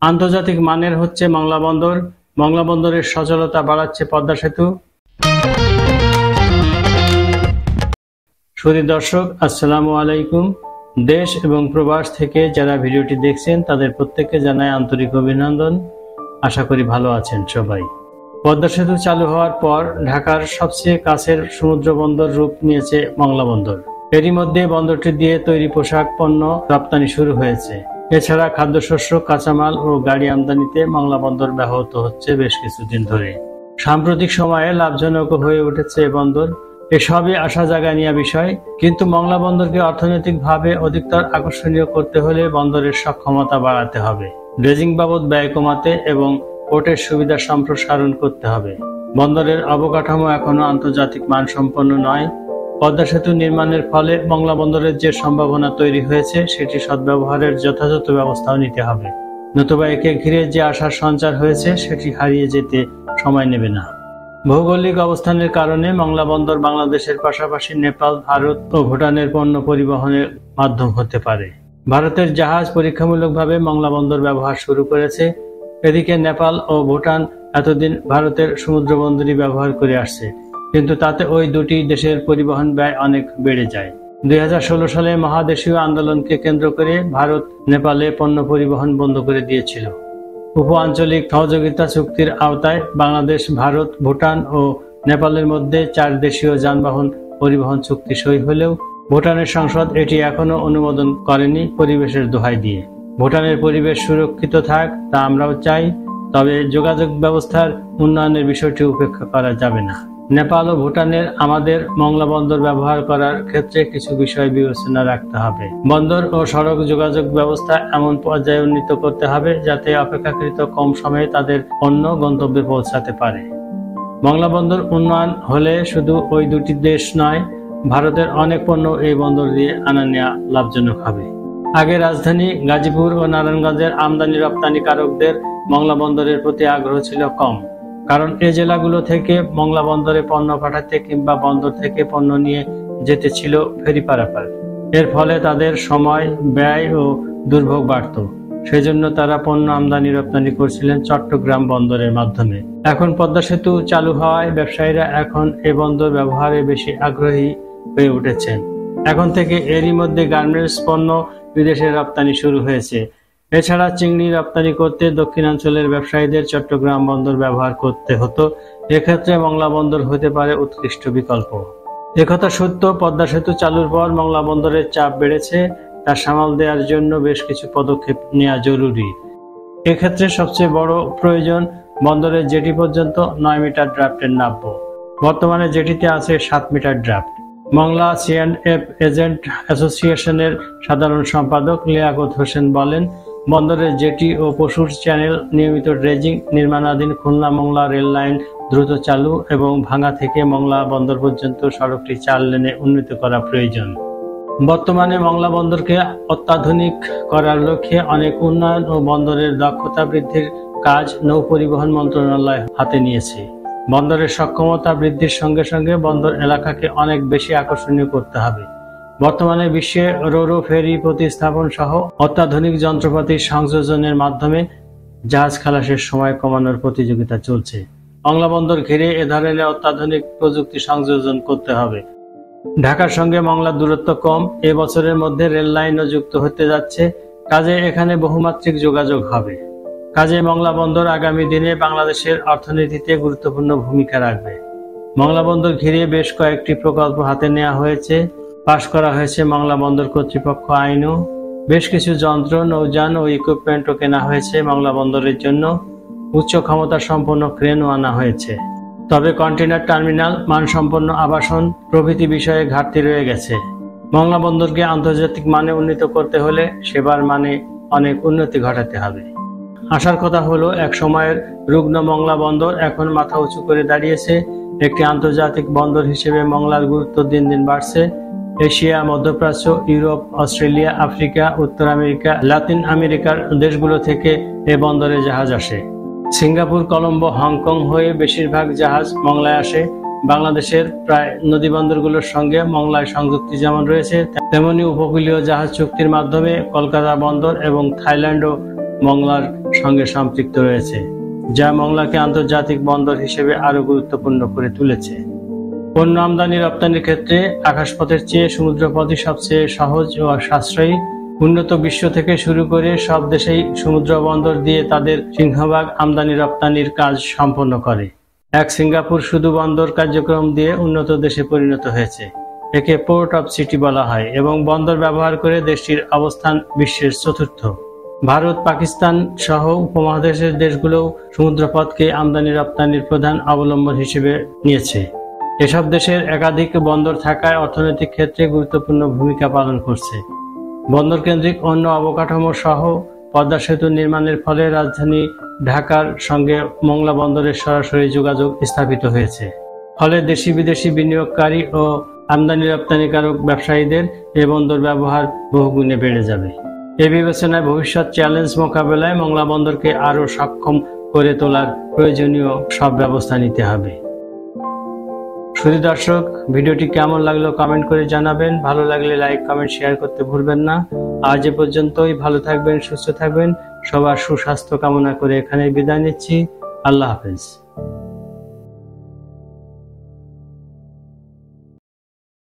আন্তর্জাতিক মানের হচ্ছে মংলা বন্দর। মংলা বন্দরের সচলতা বাড়াচ্ছে পদ্মা সেতু। সুধী দর্শক, আসসালামু আলাইকুম। দেশ এবং প্রবাস থেকে যারা ভিডিওটি দেখছেন তাদের প্রত্যেককে জানাই আন্তরিক অভিনন্দন। আশা করি ভালো আছেন সবাই। পদ্মা সেতু চালু হওয়ার পর ঢাকার সবচেয়ে কাছের সমুদ্র বন্দর রূপ নিয়েছে মংলা বন্দর। এরই মধ্যে বন্দরটি দিয়ে তৈরি পোশাক পণ্য রপ্তানি শুরু হয়েছে। এছাড়া খাদ্যশস্য, কাঁচামাল ও গাড়ি আমদানিতে মংলা বন্দর ব্যাহত হচ্ছে বেশ কিছুদিন ধরে। সাম্প্রতিক সময়ে লাভজনক হয়ে উঠেছে এ বন্দর। এসবই আশা জাগানিয়া বিষয়। কিন্তু মংলা বন্দরকে অর্থনৈতিকভাবে অধিকতর আকর্ষণীয় করতে হলে বন্দরের সক্ষমতা বাড়াতে হবে, ড্রেজিং বাবদ ব্যয় কমাতে এবং পোর্টের সুবিধা সম্প্রসারণ করতে হবে। বন্দরের অবকাঠামো এখনো আন্তর্জাতিক মানসম্পন্ন নয়। পদ্মা সেতু নির্মাণের ফলে মংলা বন্দরের যে সম্ভাবনা তৈরি হয়েছে সেটি সদ্ব্যবহারের যথাযথ ব্যবস্থাও নিতে হবে, নতুবা একে ঘিরে যে আশার সঞ্চার হয়েছে সেটি হারিয়ে যেতে সময় নেবে না। ভৌগোলিক অবস্থানের কারণে মংলা বন্দর বাংলাদেশের পাশাপাশি নেপাল, ভারত ও ভুটানের পণ্য পরিবহনের মাধ্যম হতে পারে। ভারতের জাহাজ পরীক্ষামূলকভাবে মংলা বন্দর ব্যবহার শুরু করেছে। এদিকে নেপাল ও ভুটান এতদিন ভারতের সমুদ্র বন্দরই ব্যবহার করে আসছে, কিন্তু তাতে ওই দুটি দেশের পরিবহন ব্যয় অনেক বেড়ে যায়। 2016 সালে মহাদেশীয় আন্দোলনকে কেন্দ্র করে ভারত নেপালে পণ্য পরিবহন বন্ধ করে দিয়েছিল। উপ আঞ্চলিক সহযোগিতা চুক্তির আওতায় বাংলাদেশ, ভারত, ভুটান ও নেপালের মধ্যে 4 দেশীয় যানবাহন পরিবহন চুক্তি সই হলেও ভুটানের সংসদ এটি এখনো অনুমোদন করেনি পরিবেশের দোহাই দিয়ে। ভুটানের পরিবেশ সুরক্ষিত থাক তা আমরাও চাই, তবে যোগাযোগ ব্যবস্থার উন্নয়নের বিষয়টি উপেক্ষা করা যাবে না। নেপাল ও ভুটানের আমাদের মংলা বন্দর ব্যবহার করার ক্ষেত্রে কিছু বিষয় বিবেচনা রাখতে হবে। বন্দর ও সড়ক যোগাযোগ ব্যবস্থা এমন পর্যায়ে উন্নীত করতে হবে যাতে অপেক্ষাকৃত কম সময়ে তাদের পণ্য গন্তব্যে পৌঁছাতে পারে। মংলা বন্দর উন্নয়ন হলে শুধু ওই দুটি দেশ নয়, ভারতের অনেক পণ্য এই বন্দর দিয়ে আনা নেওয়া লাভজনক হবে। আগে রাজধানী গাজীপুর ও নারায়ণগঞ্জের আমদানি রপ্তানিকারকদের মংলা বন্দরের প্রতি আগ্রহ ছিল কম, কারণ এই জেলাগুলো থেকে মংলা বন্দরে পণ্য পাঠাতে কিংবা বন্দর থেকে পণ্য নিয়ে যেতে ছিল ফেরি পারাপার। এর ফলে তাদের সময়, ব্যয় ও দুর্ভোগ বাড়ত। সেজন্য তারা পণ্য আমদানি রপ্তানি করছিলেন চট্টগ্রাম বন্দরের মাধ্যমে। এখন পদ্মা সেতু চালু হওয়ায় ব্যবসায়ীরা এখন এ বন্দর ব্যবহারে বেশি আগ্রহী হয়ে উঠেছেন। এখন থেকে এরই মধ্যে গার্মেন্টস পণ্য বিদেশে রপ্তানি শুরু হয়েছে। এছাড়া চিংড়ি রপ্তানি করতে দক্ষিণাঞ্চলের ব্যবসায়ীদের চট্টগ্রাম বন্দর ব্যবহার করতে হতো। এক্ষেত্রে মংলা বন্দর হতে পারে উৎকৃষ্ট বিকল্প। একথা সত্য, পদ্মা সেতু চালুর পর মংলা বন্দরের চাপ বেড়েছে। তা সামাল দেওয়ার জন্য বেশ কিছু পদক্ষেপ নেওয়া জরুরি। এক্ষেত্রে সবচেয়ে বড় প্রয়োজন বন্দরের জেটি পর্যন্ত 9 মিটার ড্রাফটের নাব্য। বর্তমানে জেটিতে আছে 7 metre draft. Mongla C&F agent অ্যাসোসিয়েশনের সাধারণ সম্পাদক লিয়াকত হোসেন বলেন, বন্দরের জেটি ও পশুর চ্যানেল, নিয়মিত ড্রেজিং, নির্মাণাধীন খুলনা মংলা রেল লাইন দ্রুত চালু এবং ভাঙ্গা থেকে মংলা বন্দর পর্যন্ত সড়কটি 4 লেনে উন্নীত করা প্রয়োজন। বর্তমানে মংলা বন্দরকে অত্যাধুনিক করার লক্ষ্যে অনেক উন্নয়ন ও বন্দরের দক্ষতা বৃদ্ধির কাজ নৌ পরিবহন মন্ত্রণালয় হাতে নিয়েছে। বন্দরের সক্ষমতা বৃদ্ধির সঙ্গে সঙ্গে বন্দর এলাকাকে অনেক বেশি আকর্ষণীয় করতে হবে। বর্তমানে বিশ্বে রোরো ফেরি প্রতিস্থাপন সহ অত্যাধুনিক যন্ত্রপাতির সংযোজনের মাধ্যমে জাহাজ খালাসের সময় কমানোর প্রতিযোগিতা চলছে। মংলা বন্দর ঘিরে এ ধরনের অত্যাধুনিক প্রযুক্তি সংযোজন করতে হবে। ঢাকার সঙ্গে মংলার দূরত্ব কম, এ বছরের মধ্যে রেল লাইনও যুক্ত হতে যাচ্ছে। কাজে এখানে বহুমাত্রিক যোগাযোগ হবে। কাজে মংলা বন্দর আগামী দিনে বাংলাদেশের অর্থনীতিতে গুরুত্বপূর্ণ ভূমিকা রাখবে। মংলা বন্দর ঘিরে বেশ কয়েকটি প্রকল্প হাতে নেওয়া হয়েছে। পাশ করা হয়েছে মংলা বন্দর কর্তৃপক্ষ আইনও। বেশ কিছু যন্ত্র, নৌযান ও ইকুইপমেন্টও কেনা হয়েছে মংলা বন্দরের জন্য। উচ্চ ক্ষমতা সম্পন্ন ক্রেনও আনা হয়েছে। তবে কন্টেইনার টার্মিনাল, মানসম্পন্ন আবাসন প্রভৃতি বিষয়ে ঘাটতি রয়ে গেছে। মংলা বন্দরকে আন্তর্জাতিক মানে উন্নীত করতে হলে সেবার মানে অনেক উন্নতি ঘটাতে হবে। আশার কথা হলো, এক সময়ের রুগ্ন মংলা বন্দর এখন মাথা উঁচু করে দাঁড়িয়েছে। একটি আন্তর্জাতিক বন্দর হিসেবে মংলার গুরুত্ব দিন দিন বাড়ছে। এশিয়া, মধ্যপ্রাচ্য, ইউরোপ, অস্ট্রেলিয়া, আফ্রিকা, উত্তর আমেরিকা, লাতিন আমেরিকার দেশগুলো থেকে এ বন্দরে জাহাজ আসে। সিঙ্গাপুর, কলম্বো, হংকং হয়ে বেশিরভাগ জাহাজ মংলায় আসে। বাংলাদেশের প্রায় নদী বন্দরগুলোর সঙ্গে মংলায় সংযুক্তি যেমন রয়েছে, তেমনি উপকূলীয় জাহাজ চুক্তির মাধ্যমে কলকাতা বন্দর এবং থাইল্যান্ড ও মংলার সঙ্গে সম্পৃক্ত রয়েছে, যা মংলাকে আন্তর্জাতিক বন্দর হিসেবে আরো গুরুত্বপূর্ণ করে তুলেছে। পণ্য আমদানি রপ্তানির ক্ষেত্রে আকাশপথের চেয়ে সমুদ্রপথই সবচেয়ে সহজ ও সাশ্রয়ী। উন্নত বিশ্ব থেকে শুরু করে সব দেশেই সমুদ্র বন্দর দিয়ে তাদের সিংহভাগ আমদানি রপ্তানির কাজ সম্পন্ন করে। এক সিঙ্গাপুর শুধু বন্দর কার্যক্রম দিয়ে উন্নত দেশে পরিণত হয়েছে। একে পোর্ট অফ সিটি বলা হয় এবং বন্দর ব্যবহার করে দেশটির অবস্থান বিশ্বের চতুর্থ। ভারত, পাকিস্তান সহ উপমহাদেশের দেশগুলোও সমুদ্রপথকে আমদানি রপ্তানির প্রধান অবলম্বন হিসেবে নিয়েছে। এসব দেশের একাধিক বন্দর থাকায় অর্থনৈতিক ক্ষেত্রে গুরুত্বপূর্ণ ভূমিকা পালন করছে। বন্দর কেন্দ্রিক অন্য অবকাঠামো সহ পদ্মা সেতু নির্মাণের ফলে রাজধানী ঢাকার সঙ্গে মংলা বন্দরের সরাসরি যোগাযোগ স্থাপিত হয়েছে। ফলে দেশি বিদেশি বিনিয়োগকারী ও আমদানি রপ্তানিকারক ব্যবসায়ীদের এ বন্দর ব্যবহার বহুগুণে বেড়ে যাবে। এ বিবেচনায় ভবিষ্যৎ চ্যালেঞ্জ মোকাবেলায় মংলা বন্দরকে আরও সক্ষম করে তোলার প্রয়োজনীয় সব ব্যবস্থা নিতে হবে। শুধু দর্শক, ভিডিওটি কেমন লাগলো কমেন্ট করে জানাবেন। ভালো লাগলে লাইক, কমেন্ট, শেয়ার করতে ভুলবেন না। আজ এ পর্যন্তই। ভালো থাকবেন, সুস্থ থাকবেন। সবার সুস্বাস্থ্য কামনা করে এখানে বিদায় নিচ্ছি। আল্লাহ হাফেজ।